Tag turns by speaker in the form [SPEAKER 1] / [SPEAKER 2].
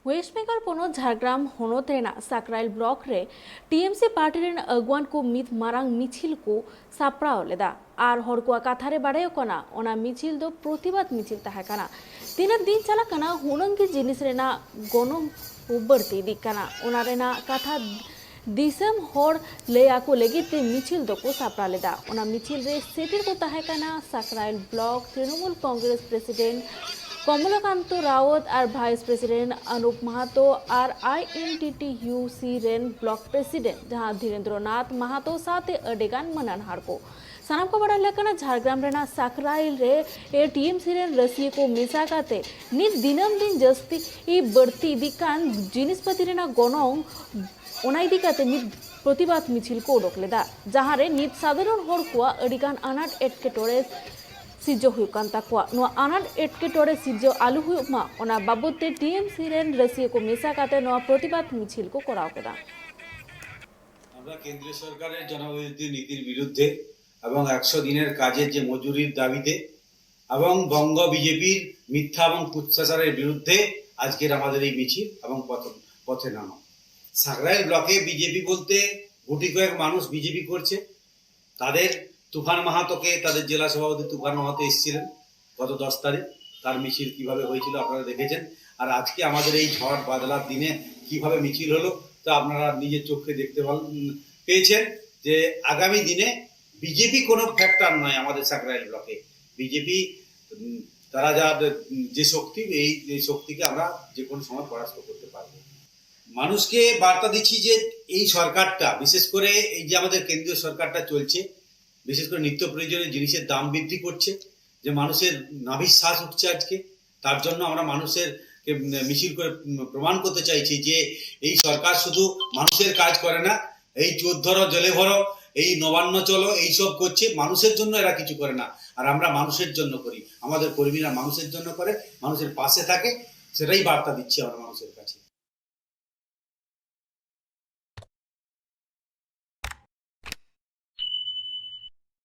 [SPEAKER 1] Waste Bengal पोनो Jhargram होनोतेना साकराइल block रे TMC party rain अगुवान को मित मारांग मिছিল को सापड़ाव लेदा आर हर को काथारे बाड़ायो कना ओना मिছিল दो प्रतिबाद मिছিল ताहे कना तीन दिन चला कना हुनंगी जिनिस रेना गनम उबरती दिकना ओना रेना काथा दिसम हर लेयाको लेगिते मिছিল दो को सापड़ा लेदा ओना मिছিল रे सेटिर को ताहे कना साकराइल ब्लॉक तृणमूल कांग्रेस प्रेसिडेंट कमलाकांत रावत और भाइस प्रेसिडेंट अनुप महातो और INTTUC रेन ब्लॉक प्रेसिडेंट जहां धीरेन्द्रनाथ महातो साथे अडेगान मनन हारको सानाम को बड़ा लेकना झारग्राम रेना साकराइल रे ATMC रेन रसिए को मेसा काते नित दिनम दिन जस्ती ई बढ़ती दिकान जिनिसपति रेना गनों ओनाई दिकाते नित प्रतिबाद मिছিল को उडोकलेदा जहां रे नित साधारण हर को अडिगान अनाट एटकेटोरे सिजो हुयुकान ताकुआ नो अनाट एटकेटोरे सिजो आलू हुयुमा ओना बाबूते टीएमसी रेन रसिए को मेसा काते नो प्रतिबाद मिছিল को कराव केदा
[SPEAKER 2] আমরা কেন্দ্রীয় সরকারের জনবিরোধী নীতির বিরুদ্ধে এবং 100 দিনের কাজের যে মজুরির দাবিতে এবং বঙ্গ বিজেপির মিথ্যা এবং কুৎসাচারের বিরুদ্ধে আজকের আমাদের এই মিছিল এবং পথে নামা। সাকরাইল ব্লকে বিজেপি বলতে গুটি কয়েক মানুষ বিজেপি করছে। তাদের তুফান মাহাতোকে তাদের জেলা সভাপতি তুফান মাহাতো এসেছিলেন গত 10 তারিখ, তার মিছিল কিভাবে হয়েছিল আপনারা দেখেছেন। আর আজকে আমাদের এই ঝড় বাদলার দিনে কিভাবে মিছিল হলো তা আপনারা নিজের চোখে দেখতে পেয়েছেন যে আগামী দিনে বিজেপি কোনো ফ্যাক্টর নয় আমাদের সাকরাইল ব্লকে। বিজেপি তারা যা যে শক্তি এই শক্তিকে আমরা যে কোনো সময় পরাস্ত করতে পারবো। মানুষকে বার্তা দিচ্ছি যে এই সরকারটা বিশেষ করে এই যে আমাদের কেন্দ্রীয় সরকারটা চলছে, বিশেষ করে নিত্য প্রয়োজনীয় জিনিসের দাম বৃদ্ধি করছে, যে মানুষের নাভির শ্বাস উঠছে আজকে। তার জন্য আমরা মানুষের মিছিল করে প্রমাণ করতে চাইছি যে এই সরকার শুধু মানুষের কাজ করে না, এই চোর ধরো জেলে ভরো, এই নবান্ন চলো এইসব করছে, মানুষের জন্য এরা কিছু করে না। আর আমরা মানুষের জন্য করি, আমাদের কর্মীরা মানুষের জন্য করে, মানুষের পাশে থাকে, সেটাই বার্তা দিচ্ছি আমরা মানুষের।